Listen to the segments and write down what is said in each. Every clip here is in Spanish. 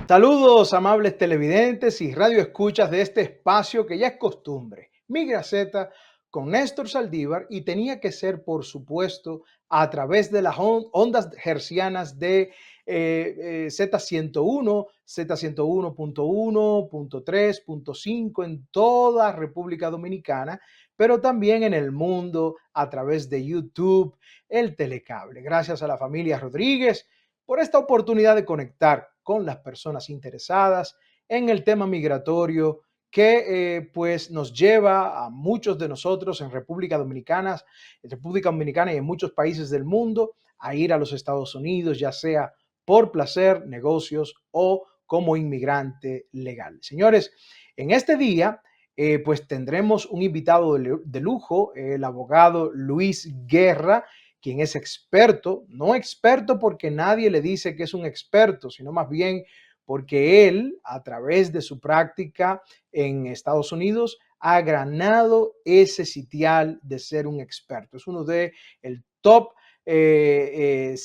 Saludos, amables televidentes y radioescuchas de este espacio que ya es costumbre. Migra Z con Néstor Saldívar y tenía que ser, por supuesto, a través de las ondas hercianas de Z101, Z101.1, punto 3, punto 5 en toda República Dominicana, pero también en el mundo a través de YouTube, el telecable. Gracias a la familia Rodríguez por esta oportunidad de conectar con las personas interesadas en el tema migratorio que pues nos lleva a muchos de nosotros en República Dominicana y en muchos países del mundo a ir a los Estados Unidos, ya sea por placer, negocios o como inmigrante legal. Señores, en este día pues tendremos un invitado de lujo, el abogado Luis Guerra, quien es experto, no experto porque nadie le dice que es un experto, sino más bien porque él, a través de su práctica en Estados Unidos, ha ganado ese sitial de ser un experto. Es uno de el top 100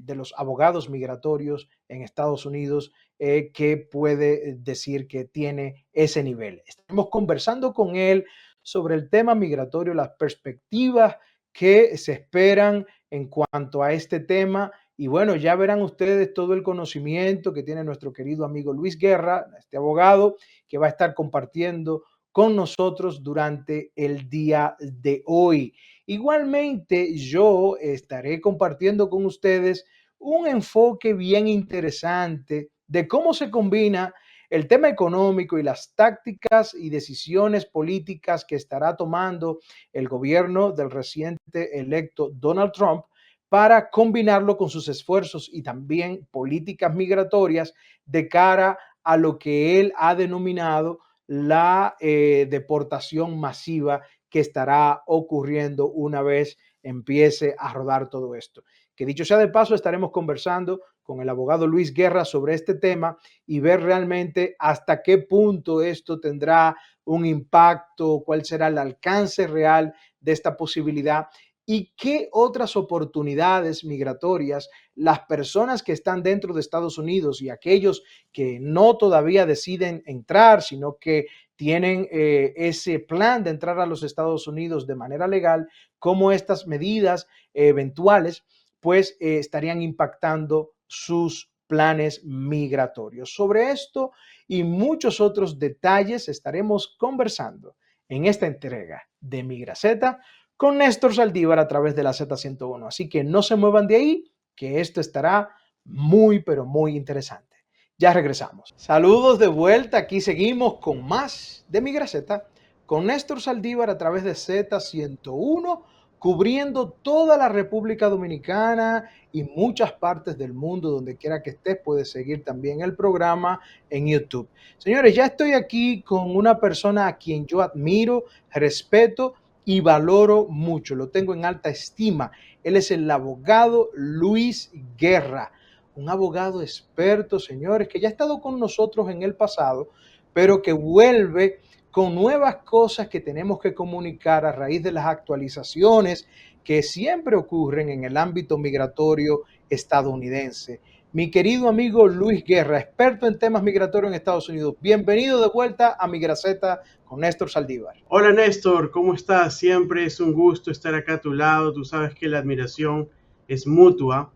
de los abogados migratorios en Estados Unidos que puede decir que tiene ese nivel. Estamos conversando con él sobre el tema migratorio, las perspectivas que se esperan en cuanto a este tema. Y bueno, ya verán ustedes todo el conocimiento que tiene nuestro querido amigo Luis Guerra, este abogado, que va a estar compartiendo con nosotros durante el día de hoy. Igualmente, yo estaré compartiendo con ustedes un enfoque bien interesante de cómo se combina el tema económico y las tácticas y decisiones políticas que estará tomando el gobierno del reciente electo Donald Trump para combinarlo con sus esfuerzos y también políticas migratorias de cara a lo que él ha denominado la deportación masiva que estará ocurriendo una vez empiece a rodar todo esto. Que dicho sea de paso, estaremos conversando con el abogado Luis Guerra sobre este tema y ver realmente hasta qué punto esto tendrá un impacto, cuál será el alcance real de esta posibilidad y qué otras oportunidades migratorias las personas que están dentro de Estados Unidos y aquellos que no todavía deciden entrar, sino que tienen ese plan de entrar a los Estados Unidos de manera legal, cómo estas medidas eventuales pues estarían impactando sus planes migratorios. Sobre esto y muchos otros detalles estaremos conversando en esta entrega de Migraceta con Néstor Saldívar a través de la Z101. Así que no se muevan de ahí, que esto estará muy, pero muy interesante. Ya regresamos. Saludos de vuelta. Aquí seguimos con más de Migraceta con Néstor Saldívar a través de Z101, cubriendo toda la República Dominicana y muchas partes del mundo. Donde quiera que estés, puedes seguir también el programa en YouTube. Señores, ya estoy aquí con una persona a quien yo admiro, respeto y valoro mucho. Lo tengo en alta estima. Él es el abogado Luis Guerra, un abogado experto, señores, que ya ha estado con nosotros en el pasado, pero que vuelve con nuevas cosas que tenemos que comunicar a raíz de las actualizaciones que siempre ocurren en el ámbito migratorio estadounidense. Mi querido amigo Luis Guerra, experto en temas migratorios en Estados Unidos. Bienvenido de vuelta a Migraceta con Néstor Saldívar. Hola Néstor, ¿cómo estás? Siempre es un gusto estar acá a tu lado. Tú sabes que la admiración es mutua.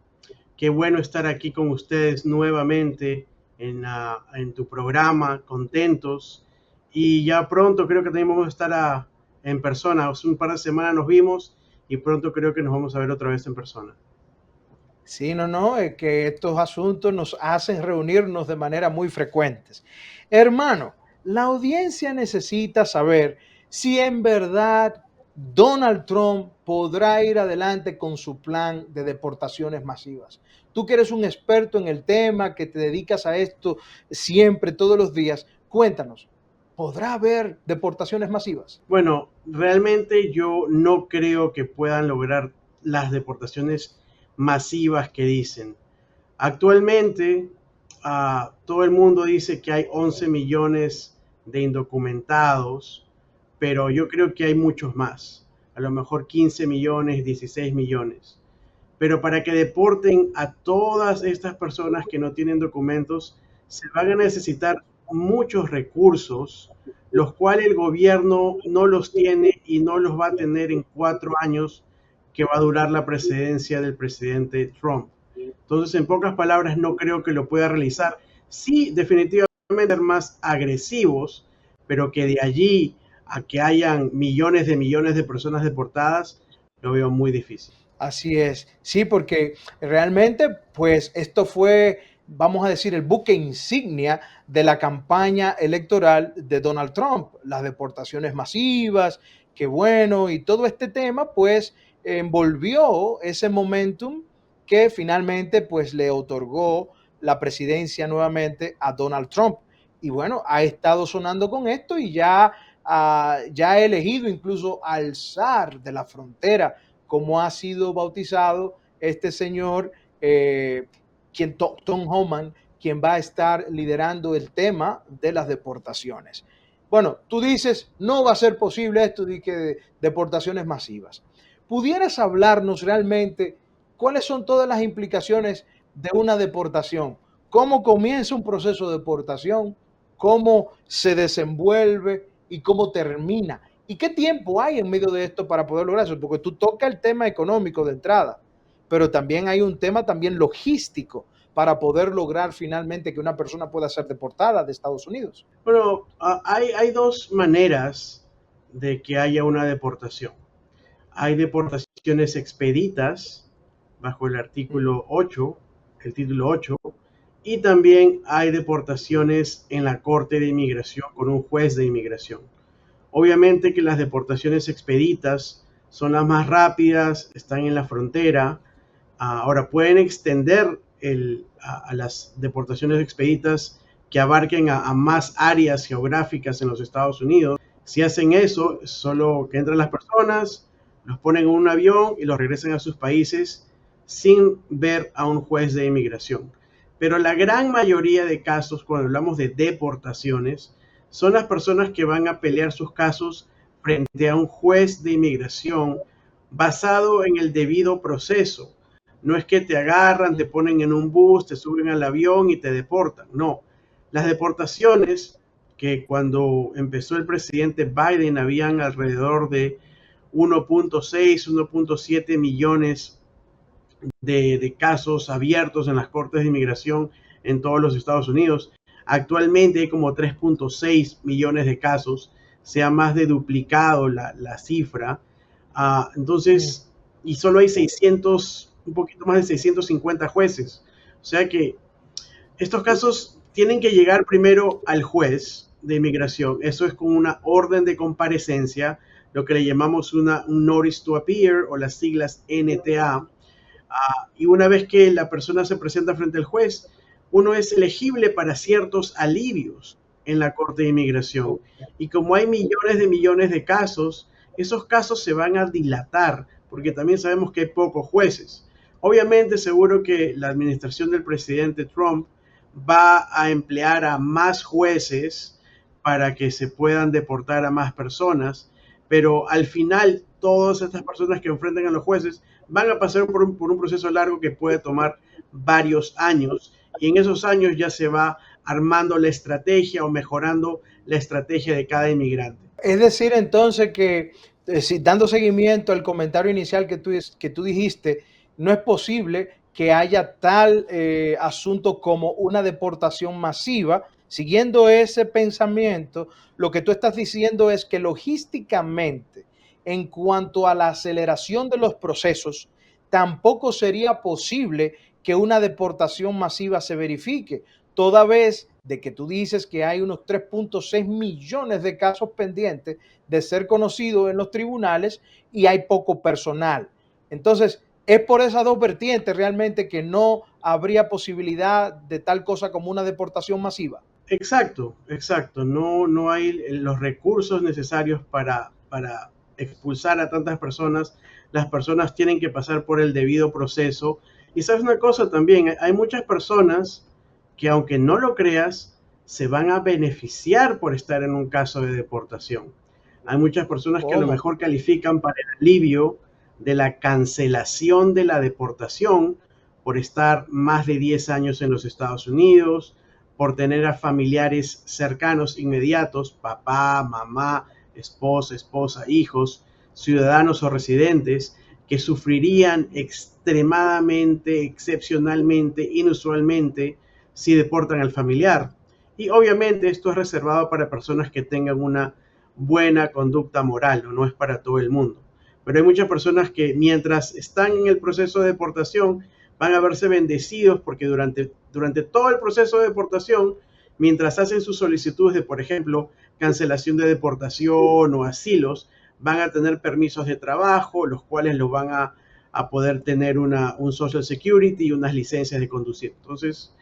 Qué bueno estar aquí con ustedes nuevamente en tu programa, contentos. Y ya pronto creo que también vamos a estar en persona. Hace un par de semanas nos vimos y pronto creo que nos vamos a ver otra vez en persona. Sí, no, es que estos asuntos nos hacen reunirnos de manera muy frecuentes. Hermano, la audiencia necesita saber si en verdad Donald Trump podrá ir adelante con su plan de deportaciones masivas. Tú que eres un experto en el tema, que te dedicas a esto siempre, todos los días, cuéntanos, ¿podrá haber deportaciones masivas? Bueno, realmente yo no creo que puedan lograr las deportaciones masivas que dicen. Actualmente, todo el mundo dice que hay 11 millones de indocumentados, pero yo creo que hay muchos más. A lo mejor 15 millones, 16 millones. Pero para que deporten a todas estas personas que no tienen documentos, se van a necesitar muchos recursos, los cuales el gobierno no los tiene y no los va a tener en 4 años que va a durar la presidencia del presidente Trump. Entonces, en pocas palabras, no creo que lo pueda realizar. Sí, definitivamente ser más agresivos, pero que de allí a que hayan millones de personas deportadas, lo veo muy difícil. Así es, sí, porque realmente, pues esto fue, vamos a decir, el buque insignia de la campaña electoral de Donald Trump, las deportaciones masivas, que bueno, y todo este tema, pues envolvió ese momentum que finalmente, pues le otorgó la presidencia nuevamente a Donald Trump. Y bueno, ha estado sonando con esto y ya, ya ha elegido incluso al zar de la frontera, como ha sido bautizado este señor, Tom Homan, quien va a estar liderando el tema de las deportaciones. Bueno, tú dices, no va a ser posible esto de que deportaciones masivas. ¿Pudieras hablarnos realmente cuáles son todas las implicaciones de una deportación? ¿Cómo comienza un proceso de deportación? ¿Cómo se desenvuelve y cómo termina? ¿Y qué tiempo hay en medio de esto para poder lograr eso? Porque tú tocas el tema económico de entrada, pero también hay un tema también logístico para poder lograr finalmente que una persona pueda ser deportada de Estados Unidos. Bueno, hay dos maneras de que haya una deportación. Hay deportaciones expeditas bajo el artículo 8, el título 8, y también hay deportaciones en la Corte de Inmigración con un juez de inmigración. Obviamente que las deportaciones expeditas son las más rápidas, están en la frontera. Ahora pueden extender a las deportaciones expeditas que abarquen a más áreas geográficas en los Estados Unidos. Si hacen eso, solo que entran las personas, los ponen en un avión y los regresan a sus países sin ver a un juez de inmigración. Pero la gran mayoría de casos, cuando hablamos de deportaciones, son las personas que van a pelear sus casos frente a un juez de inmigración basado en el debido proceso. No es que te agarran, te ponen en un bus, te suben al avión y te deportan. No. Las deportaciones, que cuando empezó el presidente Biden habían alrededor de 1.6, 1.7 millones de casos abiertos en las cortes de inmigración en todos los Estados Unidos. Actualmente hay como 3.6 millones de casos, se ha más de duplicado la cifra. Entonces, y solo hay 600, un poquito más de 650 jueces. O sea que estos casos tienen que llegar primero al juez de inmigración. Eso es con una orden de comparecencia, lo que le llamamos un Notice to Appear o las siglas NTA. Y una vez que la persona se presenta frente al juez, uno es elegible para ciertos alivios en la Corte de Inmigración. Y como hay millones de casos, esos casos se van a dilatar, porque también sabemos que hay pocos jueces. Obviamente, seguro que la administración del presidente Trump va a emplear a más jueces para que se puedan deportar a más personas, pero al final todas estas personas que enfrentan a los jueces van a pasar por un proceso largo que puede tomar varios años, y en esos años ya se va armando la estrategia o mejorando la estrategia de cada inmigrante. Es decir, entonces que dando seguimiento al comentario inicial que tú dijiste, no es posible que haya tal asunto como una deportación masiva. Siguiendo ese pensamiento, lo que tú estás diciendo es que logísticamente, en cuanto a la aceleración de los procesos, tampoco sería posible que una deportación masiva se verifique, toda vez de que tú dices que hay unos 3.6 millones de casos pendientes de ser conocidos en los tribunales y hay poco personal. Entonces, es por esas dos vertientes realmente que no habría posibilidad de tal cosa como una deportación masiva. Exacto, exacto. No hay los recursos necesarios para expulsar a tantas personas. Las personas tienen que pasar por el debido proceso. Y sabes una cosa también, hay muchas personas que, aunque no lo creas, se van a beneficiar por estar en un caso de deportación. Hay muchas personas que a lo ¿Cómo? mejor califican para el alivio de la cancelación de la deportación por estar más de 10 años en los Estados Unidos, por tener a familiares cercanos, inmediatos, papá, mamá, esposa, hijos, ciudadanos o residentes, que sufrirían extremadamente, excepcionalmente, inusualmente, si deportan al familiar. Y obviamente esto es reservado para personas que tengan una buena conducta moral, no es para todo el mundo. Pero hay muchas personas que mientras están en el proceso de deportación van a verse bendecidos porque durante todo el proceso de deportación, mientras hacen sus solicitudes de, por ejemplo, cancelación de deportación o asilos, van a tener permisos de trabajo, los cuales los van a poder tener un Social Security y unas licencias de conducir. Entonces,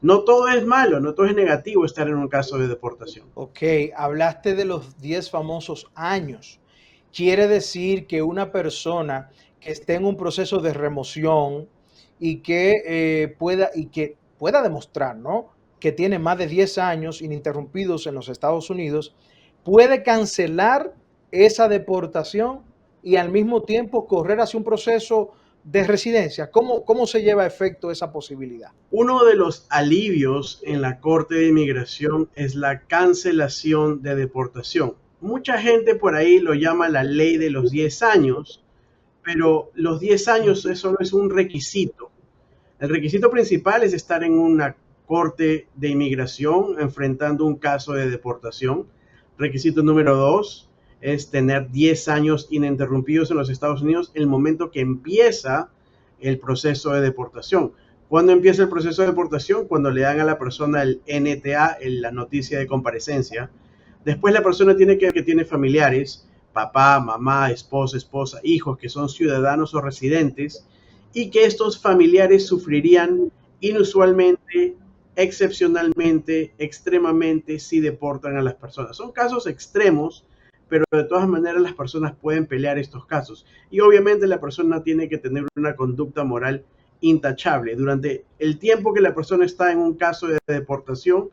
no todo es malo, no todo es negativo estar en un caso de deportación. Ok, hablaste de los 10 famosos años. Quiere decir que una persona que esté en un proceso de remoción y que pueda demostrar, ¿no?, que tiene más de 10 años ininterrumpidos en los Estados Unidos, puede cancelar esa deportación y al mismo tiempo correr hacia un proceso de residencia. ¿Cómo se lleva a efecto esa posibilidad? Uno de los alivios en la Corte de Inmigración es la cancelación de deportación. Mucha gente por ahí lo llama la ley de los 10 años, pero los 10 años eso no es un requisito. El requisito principal es estar en una corte de inmigración enfrentando un caso de deportación. Requisito número 2 es tener 10 años ininterrumpidos en los Estados Unidos el momento que empieza el proceso de deportación. ¿Cuándo empieza el proceso de deportación? Cuando le dan a la persona el NTA, la noticia de comparecencia. Después la persona tiene que tiene familiares, papá, mamá, esposa, hijos que son ciudadanos o residentes, y que estos familiares sufrirían inusualmente, excepcionalmente, extremamente si deportan a las personas. Son casos extremos, pero de todas maneras las personas pueden pelear estos casos. Y obviamente la persona tiene que tener una conducta moral intachable. Durante el tiempo que la persona está en un caso de deportación,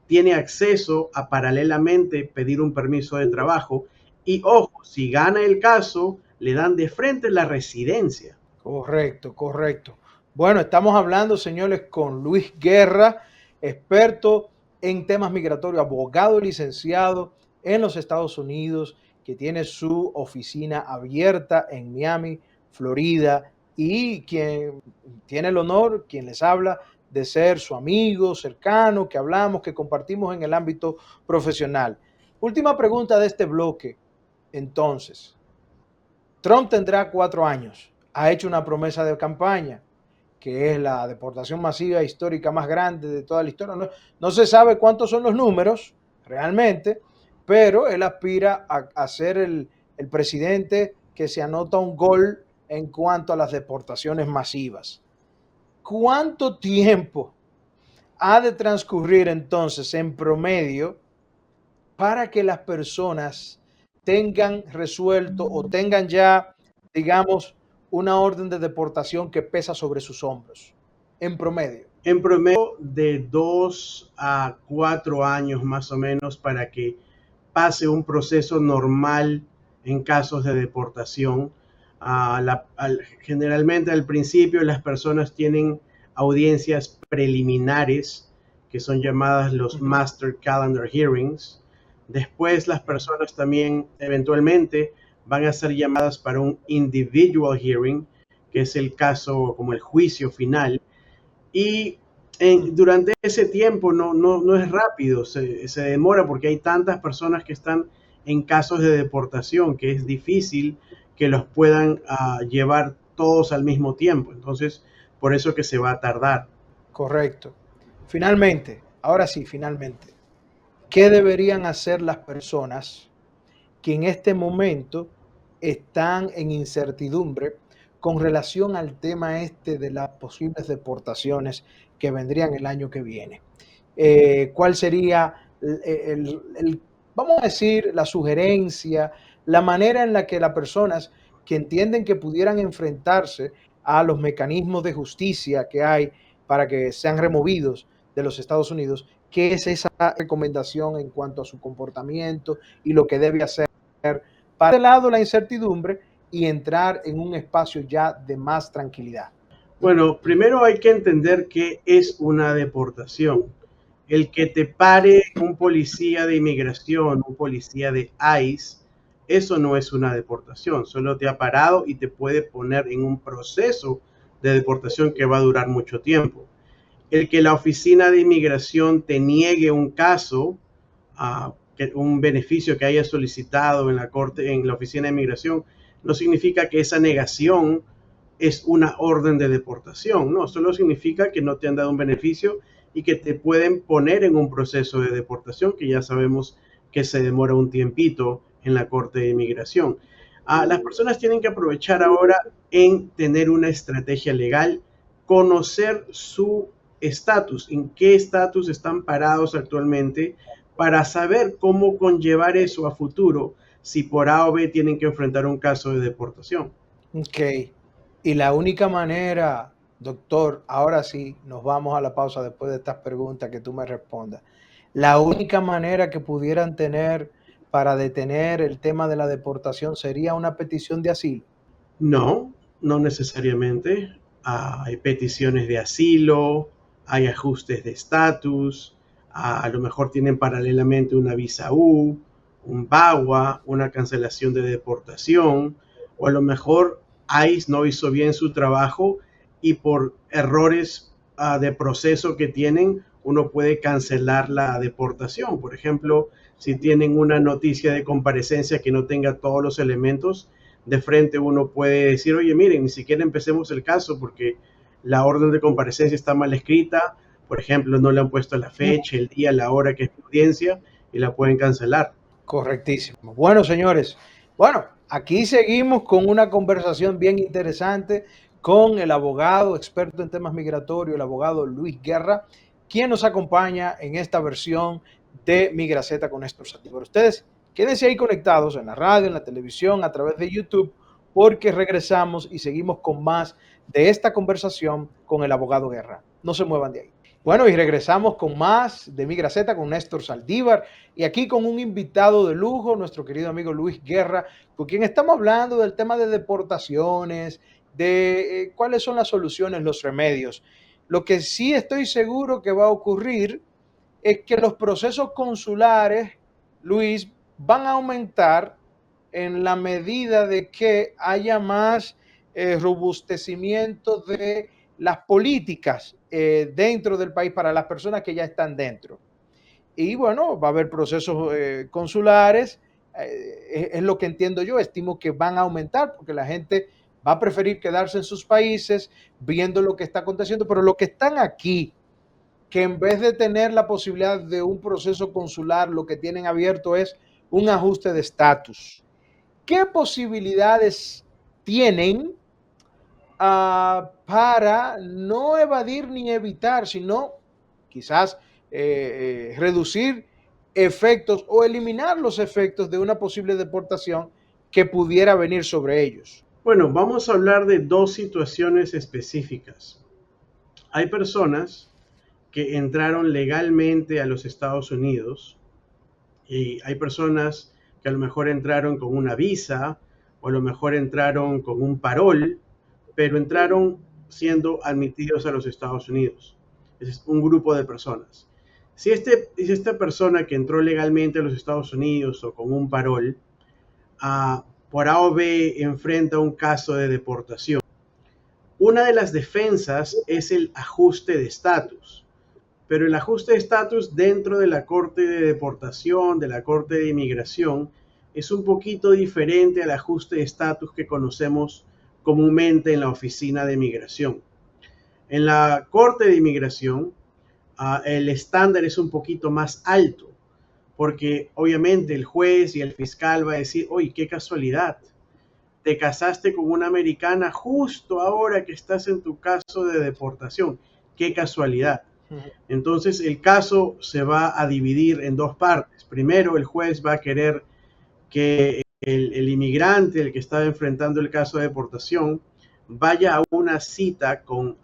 tiene acceso a paralelamente pedir un permiso de trabajo y, ojo, si gana el caso, le dan de frente la residencia. Correcto, correcto. Bueno, estamos hablando, señores, con Luis Guerra, experto en temas migratorios, abogado licenciado en los Estados Unidos, que tiene su oficina abierta en Miami, Florida, y quien tiene el honor, quien les habla, de ser su amigo cercano, que hablamos, que compartimos en el ámbito profesional. Última pregunta de este bloque. Entonces, Trump tendrá 4 años. Ha hecho una promesa de campaña, que es la deportación masiva histórica más grande de toda la historia. No se sabe cuántos son los números realmente, pero él aspira a ser el presidente que se anota un gol en cuanto a las deportaciones masivas. ¿Cuánto tiempo ha de transcurrir entonces en promedio para que las personas tengan resuelto o tengan ya, digamos, una orden de deportación que pesa sobre sus hombros, en promedio? En promedio de 2 a 4 años más o menos para que pase un proceso normal en casos de deportación. Generalmente al principio las personas tienen audiencias preliminares que son llamadas los Master Calendar Hearings. Después las personas también eventualmente van a ser llamadas para un Individual Hearing, que es el caso como el juicio final. Y durante ese tiempo no es rápido, se demora porque hay tantas personas que están en casos de deportación que es difícil que los puedan llevar todos al mismo tiempo. Entonces, por eso que se va a tardar. Correcto. Finalmente, ahora sí, finalmente, ¿qué deberían hacer las personas que en este momento están en incertidumbre con relación al tema este de las posibles deportaciones que vendrían el año que viene? ¿Cuál sería vamos a decir, la sugerencia, la manera en la que las personas que entienden que pudieran enfrentarse a los mecanismos de justicia que hay para que sean removidos de los Estados Unidos, qué es esa recomendación en cuanto a su comportamiento y lo que debe hacer para de lado la incertidumbre y entrar en un espacio ya de más tranquilidad? Bueno, primero hay que entender qué es una deportación. El que te pare un policía de inmigración, un policía de ICE, eso no es una deportación, solo te ha parado y te puede poner en un proceso de deportación que va a durar mucho tiempo. El que la oficina de inmigración te niegue un caso, un beneficio que haya solicitado en la corte, en la oficina de inmigración, no significa que esa negación es una orden de deportación, no, solo significa que no te han dado un beneficio y que te pueden poner en un proceso de deportación que ya sabemos que se demora un tiempito en la corte de inmigración. Las personas tienen que aprovechar ahora en tener una estrategia legal, conocer su estatus, en qué estatus están parados actualmente, para saber cómo conllevar eso a futuro si por A o B tienen que enfrentar un caso de deportación. Ok. Y la única manera, doctor, ahora sí, nos vamos a la pausa después de estas preguntas que tú me respondas. La única manera que pudieran tener para detener el tema de la deportación sería una petición de asilo. No, no necesariamente. Hay peticiones de asilo, hay ajustes de estatus, a lo mejor tienen paralelamente una visa U, un VAWA, una cancelación de deportación, o a lo mejor ICE no hizo bien su trabajo y por errores de proceso que tienen, uno puede cancelar la deportación. Por ejemplo, si tienen una noticia de comparecencia que no tenga todos los elementos, de frente uno puede decir, oye, miren, ni siquiera empecemos el caso porque la orden de comparecencia está mal escrita, por ejemplo, no le han puesto la fecha, el día, la hora que es audiencia y la pueden cancelar. Correctísimo. Bueno, señores, bueno, aquí seguimos con una conversación bien interesante con el abogado experto en temas migratorios, el abogado Luis Guerra, quien nos acompaña en esta versión de Migraceta con Néstor Saldívar. Ustedes quédense ahí conectados en la radio, en la televisión, a través de YouTube, porque regresamos y seguimos con más de esta conversación con el abogado Guerra. No se muevan de ahí. Bueno, y regresamos con más de Migraceta con Néstor Saldívar y aquí con un invitado de lujo, nuestro querido amigo Luis Guerra, con quien estamos hablando del tema de deportaciones, de cuáles son las soluciones, los remedios. Lo que sí estoy seguro que va a ocurrir es que los procesos consulares, Luis, van a aumentar en la medida de que haya más robustecimiento de las políticas dentro del país para las personas que ya están dentro. Y bueno, va a haber procesos consulares, es lo que entiendo yo, estimo que van a aumentar porque la gente va a preferir quedarse en sus países viendo lo que está aconteciendo, pero los que están aquí, que en vez de tener la posibilidad de un proceso consular, lo que tienen abierto es un ajuste de estatus. ¿Qué posibilidades tienen para no evadir ni evitar, sino quizás reducir efectos o eliminar los efectos de una posible deportación que pudiera venir sobre ellos? Bueno, vamos a hablar de dos situaciones específicas. Hay personas que entraron legalmente a los Estados Unidos y hay personas que a lo mejor entraron con una visa o a lo mejor entraron con un parol, pero entraron siendo admitidos a los Estados Unidos. Ese es un grupo de personas. Si esta persona que entró legalmente a los Estados Unidos o con un parol, por A o B enfrenta un caso de deportación, una de las defensas es el ajuste de estatus. Pero el ajuste de estatus dentro de la Corte de Deportación, de la Corte de Inmigración, es un poquito diferente al ajuste de estatus que conocemos comúnmente en la Oficina de Inmigración. En la Corte de Inmigración, el estándar es un poquito más alto, porque obviamente el juez y el fiscal va a decir, oye, qué casualidad, te casaste con una americana justo ahora que estás en tu caso de deportación, qué casualidad. Entonces el caso se va a dividir en dos partes. Primero, el juez va a querer que el inmigrante, el que está enfrentando el caso de deportación, vaya a una cita con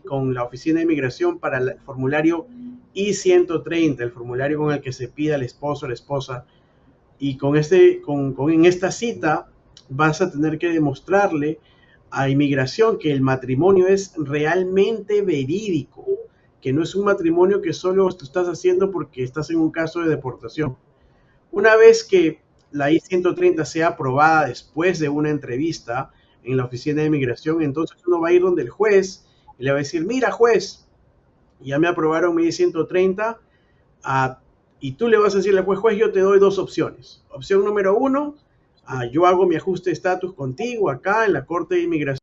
con la Oficina de Inmigración para el formulario I-130, el formulario con el que se pide al esposo o la esposa. Y en esta cita vas a tener que demostrarle a inmigración que el matrimonio es realmente verídico, que no es un matrimonio que solo tú estás haciendo porque estás en un caso de deportación. Una vez que la I-130 sea aprobada después de una entrevista en la oficina de inmigración, entonces uno va a ir donde el juez y le va a decir, mira juez, ya me aprobaron mi I-130, y tú le vas a decirle al juez, yo te doy dos opciones. Opción número uno, yo hago mi ajuste de estatus contigo acá en la Corte de Inmigración,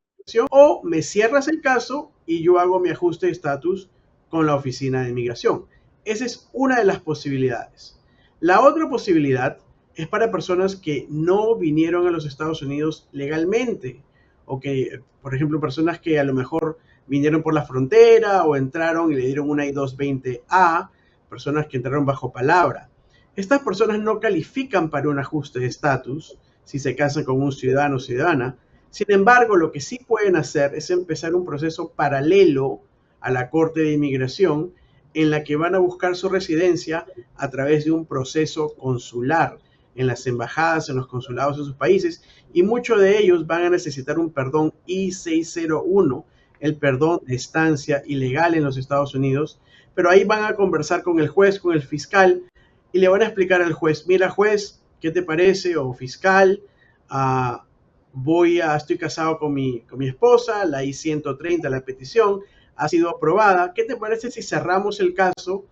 o me cierras el caso y yo hago mi ajuste de estatus con la Oficina de Inmigración. Esa es una de las posibilidades. La otra posibilidad es para personas que no vinieron a los Estados Unidos legalmente, o que, por ejemplo, personas que a lo mejor vinieron por la frontera o entraron y le dieron una I-220A, personas que entraron bajo palabra. Estas personas no califican para un ajuste de estatus si se casan con un ciudadano o ciudadana. Sin embargo, lo que sí pueden hacer es empezar un proceso paralelo a la Corte de Inmigración en la que van a buscar su residencia a través de un proceso consular en las embajadas, en los consulados de sus países, y muchos de ellos van a necesitar un perdón I-601, el perdón de estancia ilegal en los Estados Unidos, pero ahí van a conversar con el juez, con el fiscal, y le van a explicar al juez, mira juez, ¿qué te parece? O fiscal, estoy casado con mi esposa, la I-130, la petición, ha sido aprobada. ¿Qué te parece si cerramos el caso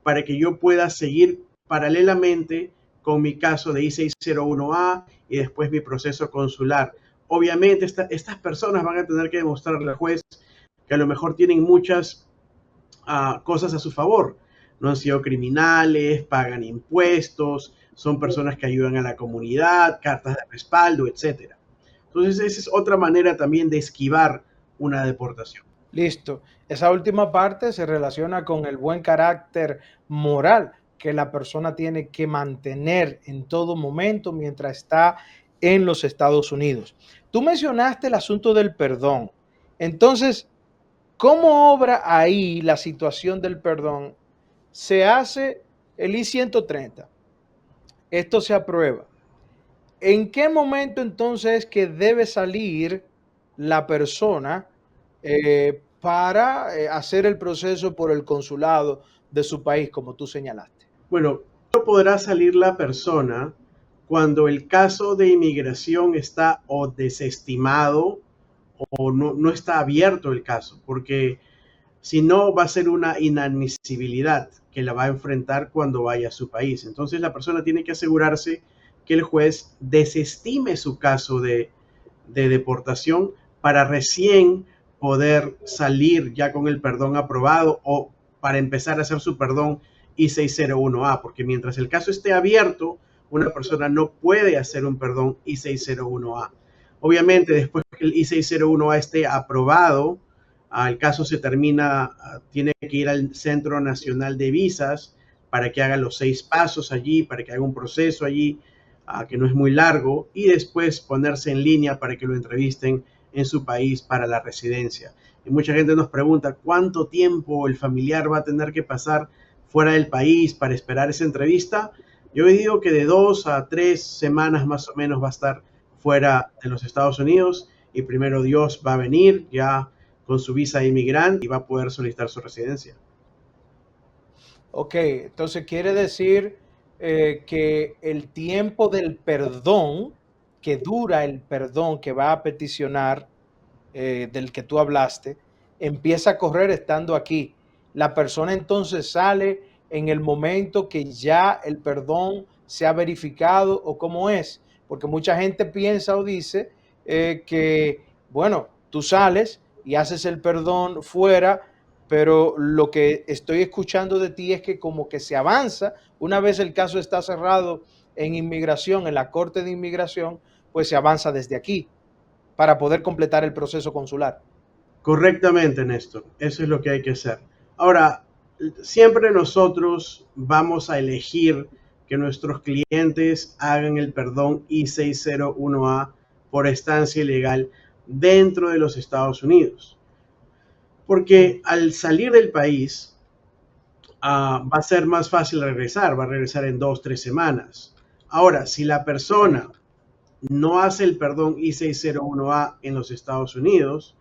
para que yo pueda seguir paralelamente con mi caso de I-601A y después mi proceso consular? Obviamente estas personas van a tener que demostrarle al juez que a lo mejor tienen muchas cosas a su favor. No han sido criminales, pagan impuestos, son personas que ayudan a la comunidad, cartas de respaldo, etc. Entonces esa es otra manera también de esquivar una deportación. Listo. Esa última parte se relaciona con el buen carácter moral que la persona tiene que mantener en todo momento mientras está en los Estados Unidos. Tú mencionaste el asunto del perdón. Entonces, ¿cómo obra ahí la situación del perdón? Se hace el I-130. Esto se aprueba. ¿En qué momento entonces es que debe salir la persona para hacer el proceso por el consulado de su país, como tú señalaste? Bueno, no podrá salir la persona cuando el caso de inmigración está o desestimado o no está abierto el caso, porque si no va a ser una inadmisibilidad que la va a enfrentar cuando vaya a su país. Entonces la persona tiene que asegurarse que el juez desestime su caso de deportación para recién poder salir ya con el perdón aprobado o para empezar a hacer su perdón I-601A, porque mientras el caso esté abierto, una persona no puede hacer un perdón I-601A. Obviamente, después que el I-601A esté aprobado, el caso se termina, tiene que ir al Centro Nacional de Visas para que haga los 6 pasos allí, para que haga un proceso allí, que no es muy largo, y después ponerse en línea para que lo entrevisten en su país para la residencia. Y mucha gente nos pregunta cuánto tiempo el familiar va a tener que pasar fuera del país para esperar esa entrevista. Yo digo que de 2 a 3 semanas más o menos va a estar fuera de los Estados Unidos y primero Dios va a venir ya con su visa de inmigrante y va a poder solicitar su residencia. Ok, entonces quiere decir que el tiempo del perdón, que dura el perdón que va a peticionar, del que tú hablaste, empieza a correr estando aquí. La persona entonces sale en el momento que ya el perdón se ha verificado o cómo es, porque mucha gente piensa o dice que, bueno, tú sales y haces el perdón fuera, pero lo que estoy escuchando de ti es que como que se avanza, una vez el caso está cerrado en inmigración, en la Corte de Inmigración, pues se avanza desde aquí para poder completar el proceso consular. Correctamente, Néstor. Eso es lo que hay que hacer. Ahora, siempre nosotros vamos a elegir que nuestros clientes hagan el perdón I-601A por estancia ilegal dentro de los Estados Unidos. Porque al salir del país, va a ser más fácil regresar, va a regresar en 2, 3 semanas. Ahora, si la persona no hace el perdón I-601A en los Estados Unidos,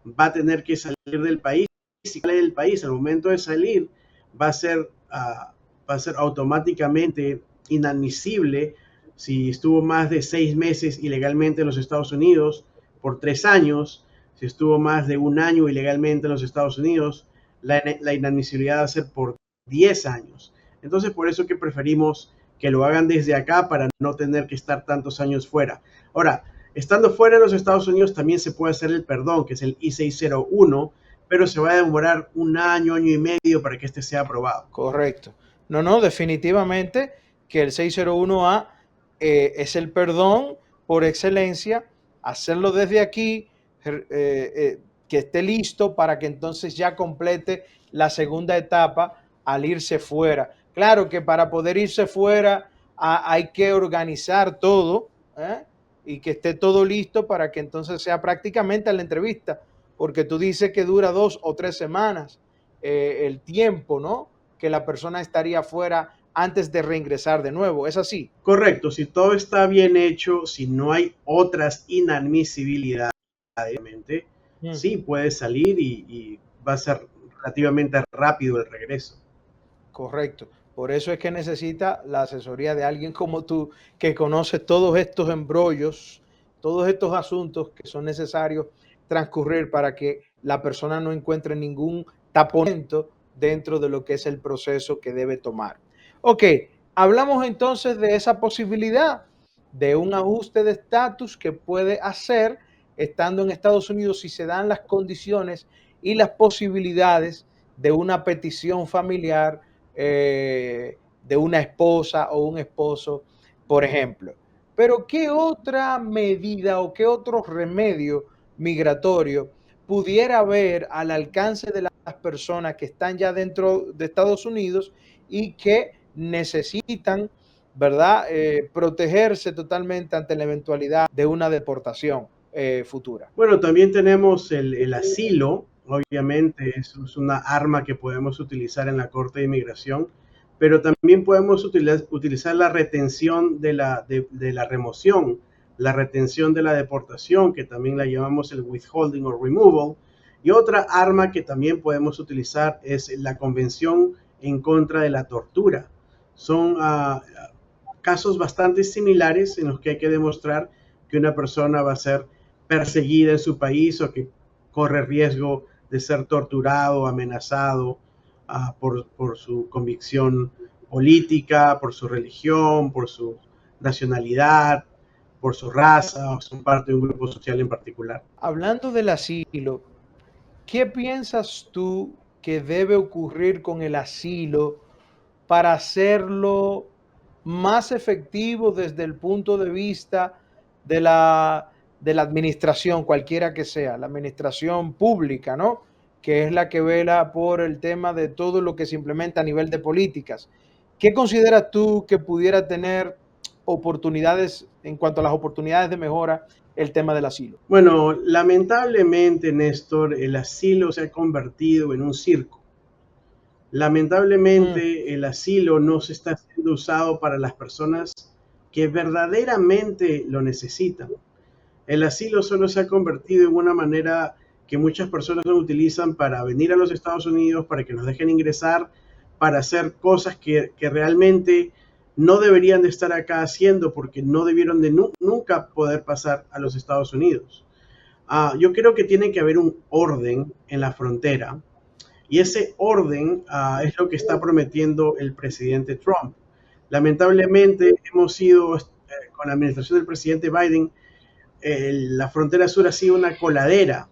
va a tener que salir del país del país al momento de salir va a ser, va a ser automáticamente inadmisible si estuvo más de 6 meses ilegalmente en los Estados Unidos por 3 años, si estuvo más de un año ilegalmente en los Estados Unidos, la inadmisibilidad va a ser por 10 años. Entonces, por eso que preferimos que lo hagan desde acá para no tener que estar tantos años fuera. Ahora, estando fuera de los Estados Unidos también se puede hacer el perdón, que es el I-601, pero se va a demorar un año, año y medio para que este sea aprobado. Correcto. No, no, definitivamente que el 601A es el perdón por excelencia, hacerlo desde aquí, que esté listo para que entonces ya complete la segunda etapa al irse fuera. Claro que para poder irse fuera hay que organizar todo, ¿eh? Y que esté todo listo para que entonces sea prácticamente la entrevista, porque tú dices que dura 2 o 3 semanas el tiempo, ¿no? Que la persona estaría fuera antes de reingresar de nuevo. ¿Es así? Correcto, si todo está bien hecho, si no hay otras inadmisibilidades, sí puede salir y va a ser relativamente rápido el regreso. Correcto. Por eso es que necesita la asesoría de alguien como tú, que conoce todos estos embrollos, todos estos asuntos que son necesarios transcurrir para que la persona no encuentre ningún taponamiento dentro de lo que es el proceso que debe tomar. Ok, hablamos entonces de esa posibilidad de un ajuste de estatus que puede hacer estando en Estados Unidos si se dan las condiciones y las posibilidades de una petición familiar de una esposa o un esposo, por ejemplo. Pero ¿qué otra medida o qué otro remedio migratorio pudiera haber al alcance de las personas que están ya dentro de Estados Unidos y que necesitan, ¿verdad?, protegerse totalmente ante la eventualidad de una deportación futura? Bueno, también tenemos el asilo, obviamente, eso es una arma que podemos utilizar en la Corte de Inmigración, pero también podemos utilizar la retención de la remoción, la retención de la deportación, que también la llamamos el withholding or removal. Y otra arma que también podemos utilizar es la Convención en contra de la tortura. Son casos bastante similares en los que hay que demostrar que una persona va a ser perseguida en su país o que corre riesgo de ser torturado, amenazado por su convicción política, por su religión, por su nacionalidad, por su raza o son parte de un grupo social en particular. Hablando del asilo, ¿qué piensas tú que debe ocurrir con el asilo para hacerlo más efectivo desde el punto de vista de de la administración, cualquiera que sea, la administración pública, ¿no? Que es la que vela por el tema de todo lo que se implementa a nivel de políticas. ¿Qué consideras tú que pudiera tener oportunidades en cuanto a las oportunidades de mejora el tema del asilo? Bueno, lamentablemente, Néstor, el asilo se ha convertido en un circo. Lamentablemente, el asilo no se está siendo usado para las personas que verdaderamente lo necesitan. El asilo solo se ha convertido en una manera que muchas personas lo utilizan para venir a los Estados Unidos, para que nos dejen ingresar, para hacer cosas que realmente no deberían de estar acá haciendo porque no debieron de nunca poder pasar a los Estados Unidos. Yo creo que tiene que haber un orden en la frontera y ese orden es lo que está prometiendo el presidente Trump. Lamentablemente hemos sido, con la administración del presidente Biden, la frontera sur ha sido una coladera.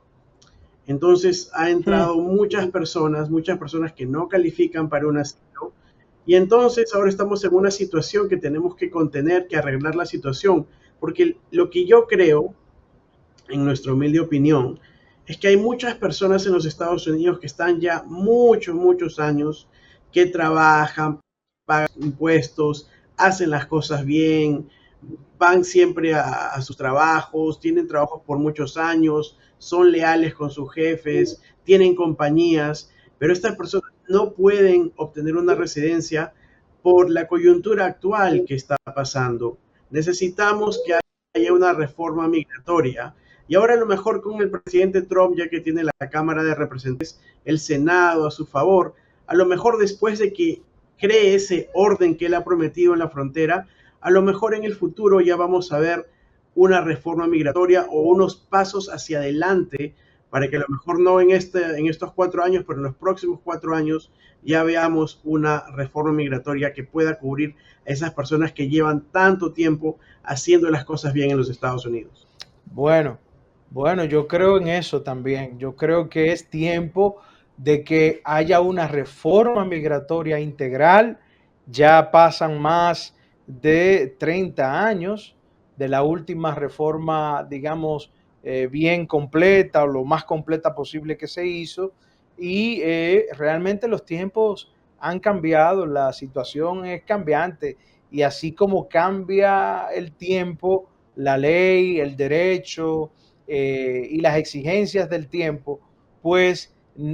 Entonces ha entrado muchas personas que no califican para un asilo. Y entonces ahora estamos en una situación que tenemos que contener, que arreglar la situación. Porque lo que yo creo, en nuestra humilde opinión, es que hay muchas personas en los Estados Unidos que están ya muchos años, que trabajan, pagan impuestos, hacen las cosas bien, van siempre a sus trabajos, tienen trabajos por muchos años, son leales con sus jefes, tienen compañías, pero estas personas no pueden obtener una residencia por la coyuntura actual que está pasando. Necesitamos que haya una reforma migratoria. Y ahora a lo mejor con el presidente Trump, ya que tiene la Cámara de Representantes, el Senado a su favor, a lo mejor después de que cree ese orden que él ha prometido en la frontera, a lo mejor en el futuro ya vamos a ver una reforma migratoria o unos pasos hacia adelante para que a lo mejor no en estos 4 años, pero en los próximos 4 años ya veamos una reforma migratoria que pueda cubrir a esas personas que llevan tanto tiempo haciendo las cosas bien en los Estados Unidos. Bueno, bueno, yo creo en eso también. Yo creo que es tiempo de que haya una reforma migratoria integral. Ya pasan más de 30 años de la última reforma, digamos, bien completa o lo más completa posible que se hizo. Y realmente los tiempos han cambiado, la situación es cambiante. Y así como cambia el tiempo, la ley, el derecho y las exigencias del tiempo, pues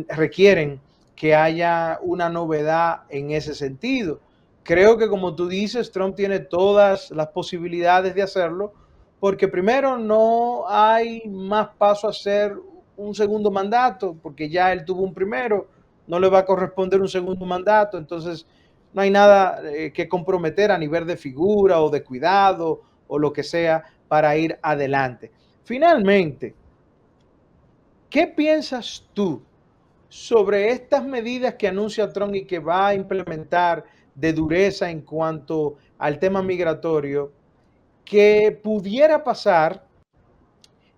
requieren que haya una novedad en ese sentido. Creo que como tú dices, Trump tiene todas las posibilidades de hacerlo, porque primero no hay más paso a hacer un segundo mandato, porque ya él tuvo un primero, no le va a corresponder un segundo mandato, entonces no hay nada que comprometer a nivel de figura o de cuidado o lo que sea para ir adelante. Finalmente, ¿qué piensas tú sobre estas medidas que anuncia Trump y que va a implementar de dureza en cuanto al tema migratorio, que pudiera pasar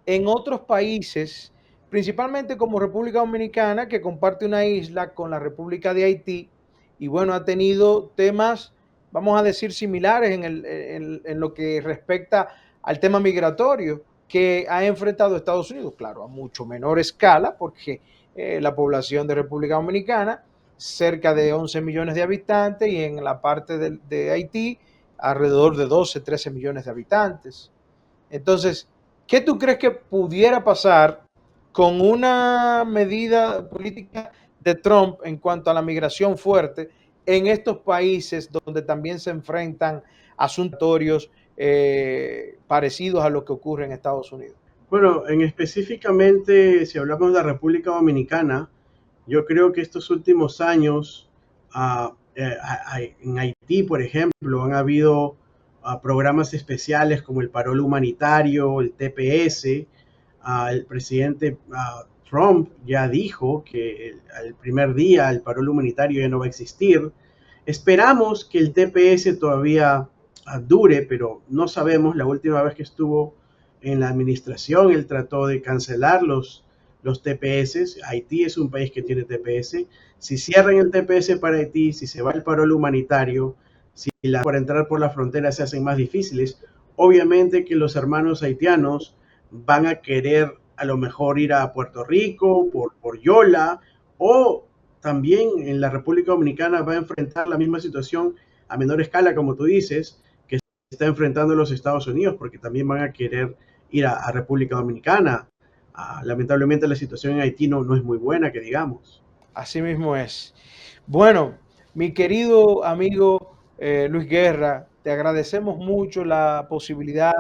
en otros países, principalmente como República Dominicana, que comparte una isla con la República de Haití, y bueno, ha tenido temas, vamos a decir, similares en lo que respecta al tema migratorio que ha enfrentado Estados Unidos, claro, a mucho menor escala, porque la población de República Dominicana, cerca de 11 millones de habitantes, y en la parte de Haití, alrededor de 12, 13 millones de habitantes. Entonces, ¿qué tú crees que pudiera pasar con una medida política de Trump en cuanto a la migración fuerte en estos países donde también se enfrentan asuntos parecidos a lo que ocurre en Estados Unidos? Bueno, en específicamente, si hablamos de la República Dominicana, yo creo que estos últimos años, en Haití, por ejemplo, han habido programas especiales como el Parol Humanitario, el TPS. El presidente Trump ya dijo que el primer día el Parol Humanitario ya no va a existir. Esperamos que el TPS todavía dure, pero no sabemos. La última vez que estuvo en la administración, él trató de cancelar los TPS. Haití es un país que tiene TPS. Si cierran el TPS para Haití, si se va el parol humanitario, si para entrar por la frontera se hacen más difíciles, obviamente que los hermanos haitianos van a querer a lo mejor ir a Puerto Rico por Yola, o también en la República Dominicana va a enfrentar la misma situación a menor escala, como tú dices, que está enfrentando los Estados Unidos, porque también van a querer ir a República Dominicana. Lamentablemente la situación en Haití no es muy buena, que digamos. Así mismo es. Bueno, mi querido amigo Luis Guerra, te agradecemos mucho la posibilidad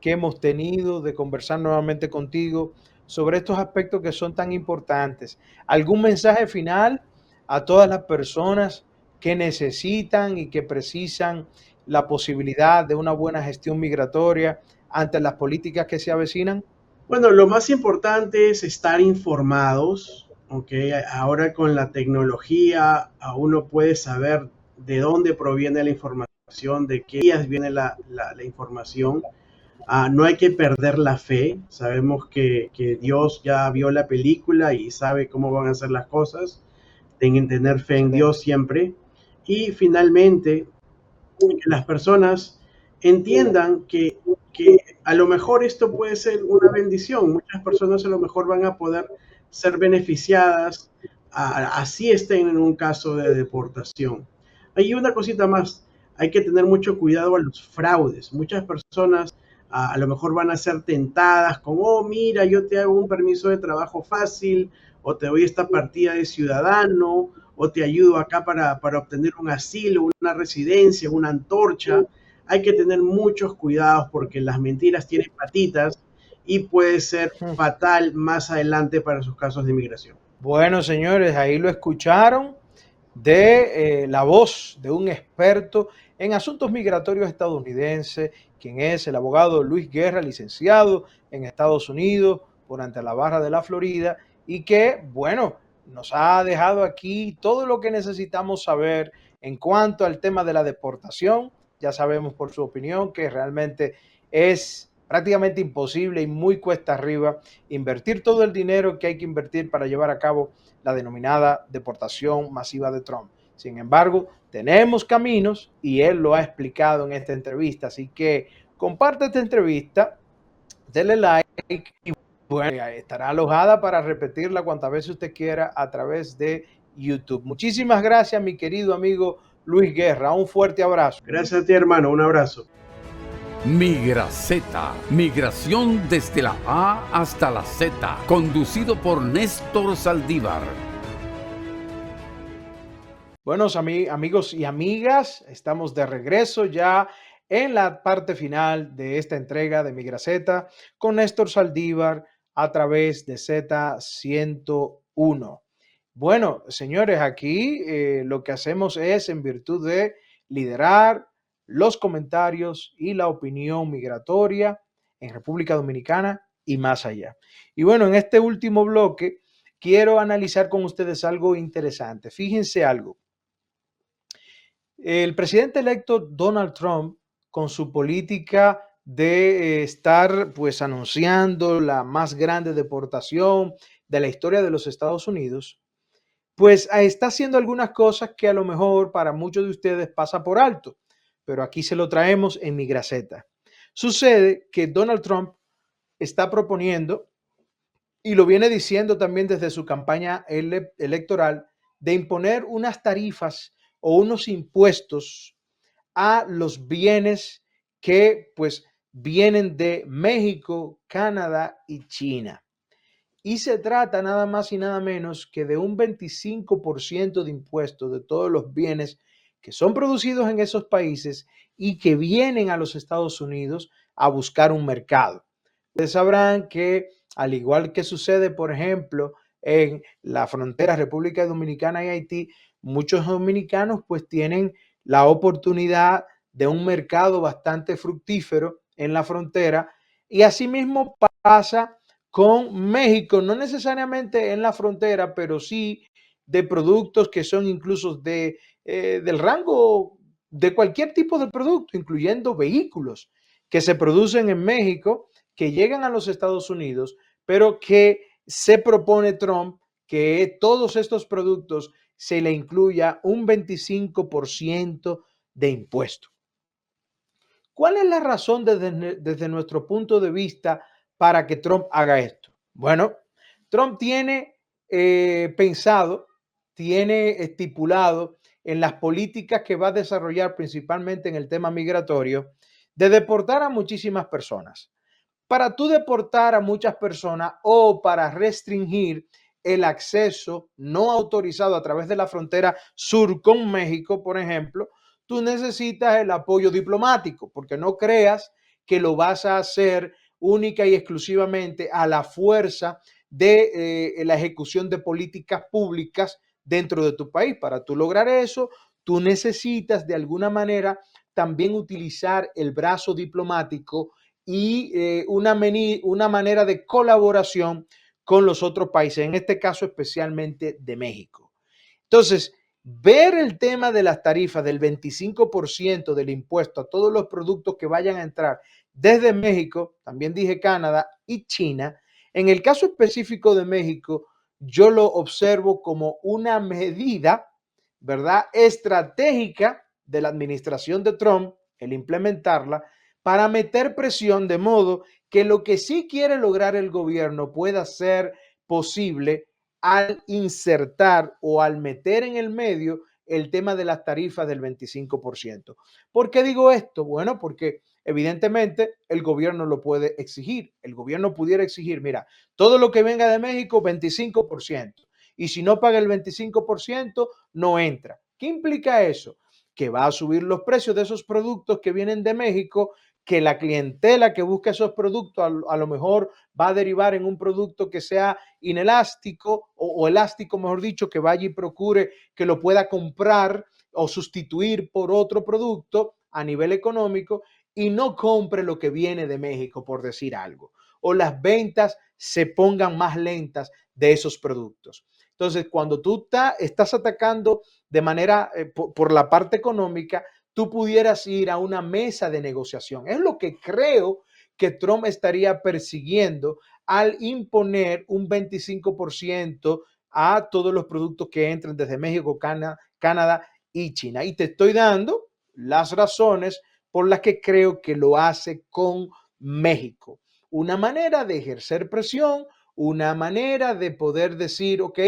que hemos tenido de conversar nuevamente contigo sobre estos aspectos que son tan importantes. ¿Algún mensaje final a todas las personas que necesitan y que precisan la posibilidad de una buena gestión migratoria ante las políticas que se avecinan? Bueno, lo más importante es estar informados, ¿ok? Ahora con la tecnología, uno puede saber de dónde proviene la información, de qué días viene la información. No hay que perder la fe. Sabemos que Dios ya vio la película y sabe cómo van a ser las cosas. Tienen que tener fe en Dios Excelente. siempre. Y finalmente, que las personas entiendan que a lo mejor esto puede ser una bendición. Muchas personas a lo mejor van a poder ser beneficiadas, así estén en un caso de deportación. Hay una cosita más, hay que tener mucho cuidado a los fraudes. Muchas personas a lo mejor van a ser tentadas con, oh, mira, yo te hago un permiso de trabajo fácil, o te doy esta partida de ciudadano, o te ayudo acá para obtener un asilo, una residencia, una antorcha. Hay que tener muchos cuidados porque las mentiras tienen patitas y puede ser fatal más adelante para sus casos de inmigración. Bueno, señores, ahí lo escucharon de la voz de un experto en asuntos migratorios estadounidense, quien es el abogado Luis Guerra, licenciado en Estados Unidos por ante la Barra de la Florida, y que, bueno, nos ha dejado aquí todo lo que necesitamos saber en cuanto al tema de la deportación. Ya sabemos por su opinión que realmente es prácticamente imposible y muy cuesta arriba invertir todo el dinero que hay que invertir para llevar a cabo la denominada deportación masiva de Trump. Sin embargo, tenemos caminos y él lo ha explicado en esta entrevista. Así que comparte esta entrevista, denle like y bueno, estará alojada para repetirla cuantas veces usted quiera a través de YouTube. Muchísimas gracias, mi querido amigo Luis Guerra. Un fuerte abrazo. Gracias a ti, hermano. Un abrazo. Migraceta, migración desde la A hasta la Z, conducido por Néstor Saldívar. Buenos amigos y amigas, estamos de regreso ya en la parte final de esta entrega de Migraceta con Néstor Saldívar a través de Z101. Bueno, señores, aquí lo que hacemos es, en virtud de liderar los comentarios y la opinión migratoria en República Dominicana y más allá. Y bueno, en este último bloque quiero analizar con ustedes algo interesante. Fíjense algo. El presidente electo Donald Trump, con su política de estar pues anunciando la más grande deportación de la historia de los Estados Unidos, pues está haciendo algunas cosas que a lo mejor para muchos de ustedes pasa por alto, pero aquí se lo traemos en Migraceta. Sucede que Donald Trump está proponiendo, y lo viene diciendo también desde su campaña electoral, de imponer unas tarifas o unos impuestos a los bienes que pues vienen de México, Canadá y China. Y se trata nada más y nada menos que de un 25% de impuestos de todos los bienes que son producidos en esos países y que vienen a los Estados Unidos a buscar un mercado. Ustedes sabrán que, al igual que sucede, por ejemplo, en la frontera República Dominicana y Haití, muchos dominicanos pues tienen la oportunidad de un mercado bastante fructífero en la frontera, y asimismo pasa con México, no necesariamente en la frontera, pero sí de productos que son incluso del rango de cualquier tipo de producto, incluyendo vehículos que se producen en México, que llegan a los Estados Unidos, pero que se propone Trump que todos estos productos se le incluya un 25% de impuesto. ¿Cuál es la razón desde nuestro punto de vista para que Trump haga esto? Bueno, Trump tiene pensado, tiene estipulado en las políticas que va a desarrollar principalmente en el tema migratorio, de deportar a muchísimas personas. Para tú deportar a muchas personas o para restringir el acceso no autorizado a través de la frontera sur con México, por ejemplo, tú necesitas el apoyo diplomático, porque no creas que lo vas a hacer única y exclusivamente a la fuerza de la ejecución de políticas públicas dentro de tu país. Para tú lograr eso, tú necesitas de alguna manera también utilizar el brazo diplomático y una manera de colaboración con los otros países, en este caso especialmente de México. Entonces, ver el tema de las tarifas del 25% del impuesto a todos los productos que vayan a entrar desde México, también dije Canadá y China, en el caso específico de México, yo lo observo como una medida, ¿verdad?, estratégica de la administración de Trump, el implementarla, para meter presión de modo que lo que sí quiere lograr el gobierno pueda ser posible al insertar o al meter en el medio el tema de las tarifas del 25%. ¿Por qué digo esto? Bueno, porque evidentemente el gobierno lo puede exigir. El gobierno pudiera exigir, mira, todo lo que venga de México, 25%. Y si no paga el 25%, no entra. ¿Qué implica eso? Que va a subir los precios de esos productos que vienen de México, que la clientela que busca esos productos a lo mejor va a derivar en un producto que sea inelástico o elástico, mejor dicho, que vaya y procure que lo pueda comprar o sustituir por otro producto a nivel económico y no compre lo que viene de México, por decir algo, o las ventas se pongan más lentas de esos productos. Entonces, cuando tú estás atacando de manera por la parte económica, tú pudieras ir a una mesa de negociación. Es lo que creo que Trump estaría persiguiendo al imponer un 25% a todos los productos que entren desde México, Canadá y China. Y te estoy dando las razones por las que creo que lo hace con México. Una manera de ejercer presión, una manera de poder decir, ok,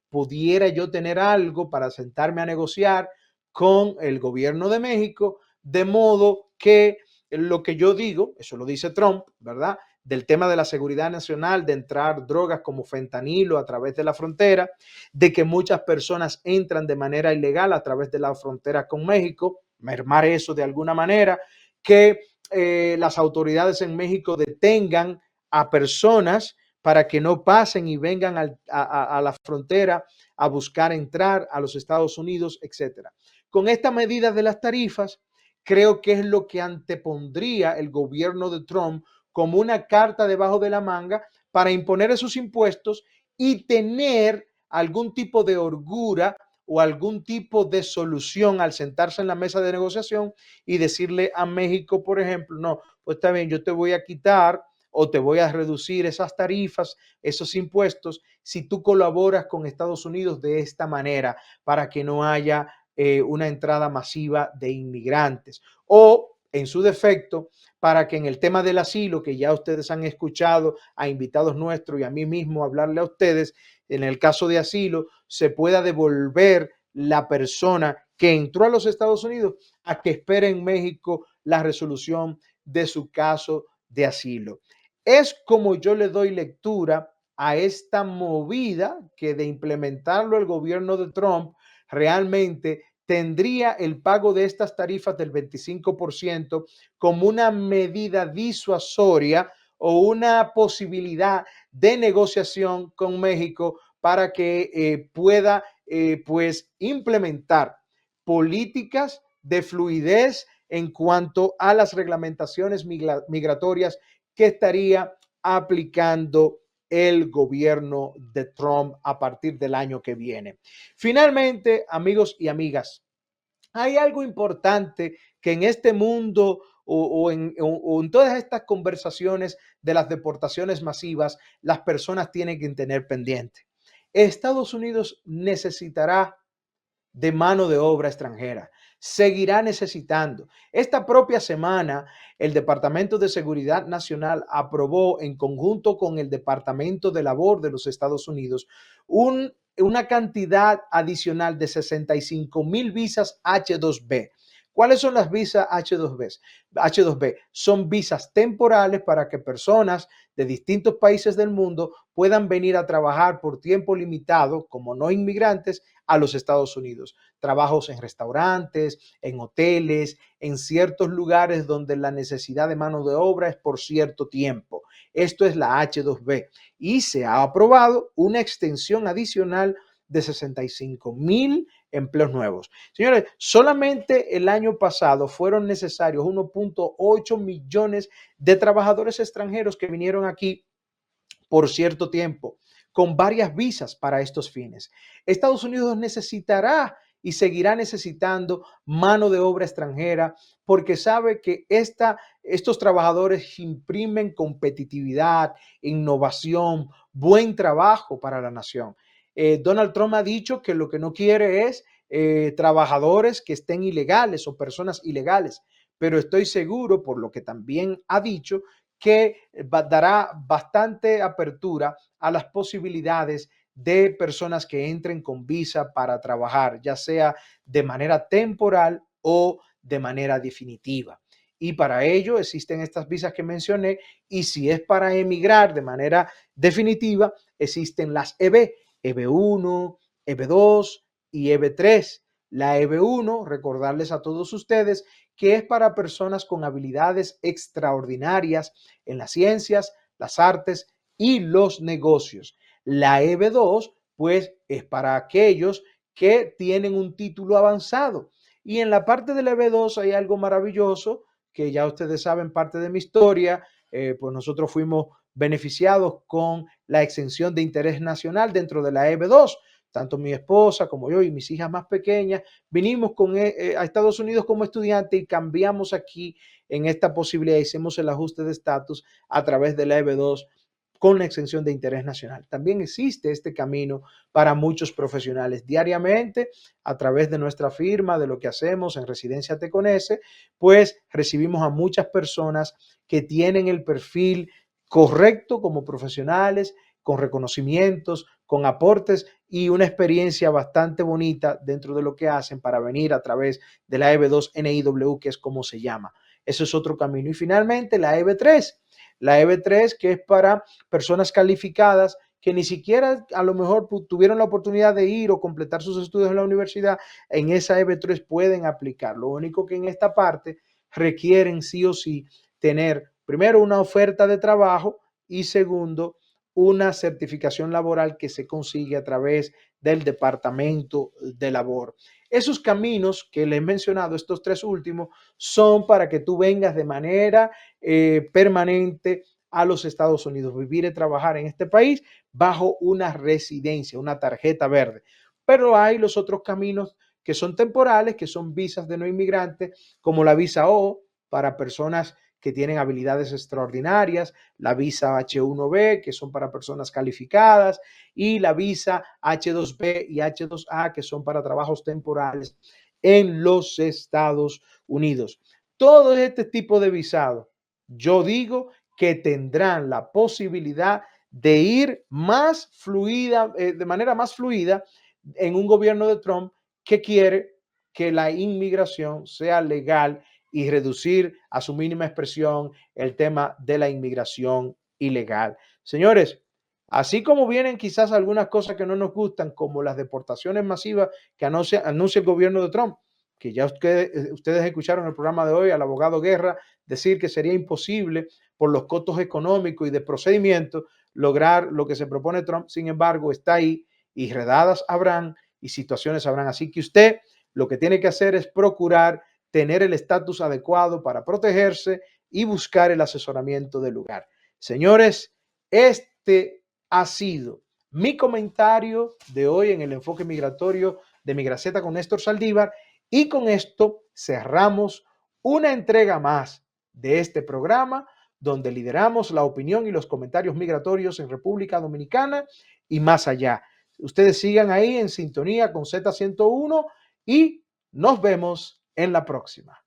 pudiera yo tener algo para sentarme a negociar con el gobierno de México, de modo que lo que yo digo, eso lo dice Trump, ¿verdad? Del tema de la seguridad nacional, de entrar drogas como fentanilo a través de la frontera, de que muchas personas entran de manera ilegal a través de la frontera con México, mermar eso de alguna manera, que las autoridades en México detengan a personas para que no pasen y vengan a la frontera a buscar entrar a los Estados Unidos, etcétera. Con esta medida de las tarifas, creo que es lo que antepondría el gobierno de Trump como una carta debajo de la manga para imponer esos impuestos y tener algún tipo de holgura o algún tipo de solución al sentarse en la mesa de negociación y decirle a México, por ejemplo, no, pues está bien, yo te voy a quitar o te voy a reducir esas tarifas, esos impuestos, si tú colaboras con Estados Unidos de esta manera para que no haya una entrada masiva de inmigrantes. O, en su defecto, para que en el tema del asilo, que ya ustedes han escuchado a invitados nuestros y a mí mismo hablarle a ustedes, en el caso de asilo, se pueda devolver la persona que entró a los Estados Unidos a que espere en México la resolución de su caso de asilo. Es como yo le doy lectura a esta movida que de implementarlo el gobierno de Trump realmente tendría el pago de estas tarifas del 25% como una medida disuasoria o una posibilidad de negociación con México para que pueda pues implementar políticas de fluidez en cuanto a las reglamentaciones migratorias que estaría aplicando el gobierno de Trump a partir del año que viene. Finalmente, amigos y amigas, hay algo importante que en este mundo o en todas estas conversaciones de las deportaciones masivas, las personas tienen que tener pendiente. Estados Unidos necesitará de mano de obra extranjera. Seguirá necesitando. Esta propia semana, el Departamento de Seguridad Nacional aprobó en conjunto con el Departamento de Labor de los Estados Unidos una cantidad adicional de 65,000 visas H2B. ¿Cuáles son las visas H2B? H2B son visas temporales para que personas de distintos países del mundo puedan venir a trabajar por tiempo limitado como no inmigrantes a los Estados Unidos. Trabajos en restaurantes, en hoteles, en ciertos lugares donde la necesidad de mano de obra es por cierto tiempo. Esto es la H2B y se ha aprobado una extensión adicional de 65,000 empleos nuevos. Señores, solamente el año pasado fueron necesarios 1.8 millones de trabajadores extranjeros que vinieron aquí por cierto tiempo, con varias visas para estos fines. Estados Unidos necesitará y seguirá necesitando mano de obra extranjera porque sabe que estos trabajadores imprimen competitividad, innovación, buen trabajo para la nación. Donald Trump ha dicho que lo que no quiere es trabajadores que estén ilegales o personas ilegales, pero estoy seguro, por lo que también ha dicho, que dará bastante apertura a las posibilidades de personas que entren con visa para trabajar, ya sea de manera temporal o de manera definitiva. Y para ello existen estas visas que mencioné y si es para emigrar de manera definitiva, existen las EB, EB1, EB2 y EB3. La EB1, recordarles a todos ustedes que es para personas con habilidades extraordinarias en las ciencias, las artes y los negocios. La EB2, pues, es para aquellos que tienen un título avanzado. Y en la parte de la EB2 hay algo maravilloso que ya ustedes saben, parte de mi historia, pues nosotros fuimos beneficiados con la exención de interés nacional dentro de la EB2. Tanto mi esposa como yo y mis hijas más pequeñas vinimos a Estados Unidos como estudiante y cambiamos aquí en esta posibilidad, hicimos el ajuste de estatus a través de la EB2 con la exención de interés nacional. También existe este camino para muchos profesionales. Diariamente, a través de nuestra firma, de lo que hacemos en Residencia Te Conoce, pues recibimos a muchas personas que tienen el perfil correcto como profesionales, con reconocimientos, con aportes y una experiencia bastante bonita dentro de lo que hacen para venir a través de la EB2 NIW, que es como se llama. Eso es otro camino. Y finalmente la EB3. La EB3, que es para personas calificadas que ni siquiera a lo mejor tuvieron la oportunidad de ir o completar sus estudios en la universidad, en esa EB3 pueden aplicar. Lo único que en esta parte requieren sí o sí tener, primero, una oferta de trabajo y segundo, una certificación laboral que se consigue a través del Departamento de Labor. Esos caminos que les he mencionado, estos tres últimos, son para que tú vengas de manera permanente a los Estados Unidos, vivir y trabajar en este país bajo una residencia, una tarjeta verde. Pero hay los otros caminos que son temporales, que son visas de no inmigrantes, como la visa O para personas que tienen habilidades extraordinarias, la visa H1B, que son para personas calificadas, y la visa H2B y H2A, que son para trabajos temporales en los Estados Unidos. Todo este tipo de visado, yo digo que tendrán la posibilidad de ir más fluida, de manera más fluida en un gobierno de Trump que quiere que la inmigración sea legal y reducir a su mínima expresión el tema de la inmigración ilegal. Señores, así como vienen quizás algunas cosas que no nos gustan, como las deportaciones masivas que anuncia el gobierno de Trump, que ya ustedes escucharon en el programa de hoy al abogado Guerra decir que sería imposible por los costos económicos y de procedimiento lograr lo que se propone Trump. Sin embargo, está ahí y redadas habrán y situaciones habrán. Así que usted lo que tiene que hacer es procurar tener el estatus adecuado para protegerse y buscar el asesoramiento del lugar. Señores, este ha sido mi comentario de hoy en el enfoque migratorio de Migraceta con Néstor Saldívar, y con esto cerramos una entrega más de este programa donde lideramos la opinión y los comentarios migratorios en República Dominicana y más allá. Ustedes sigan ahí en sintonía con Z101 y nos vemos en la próxima.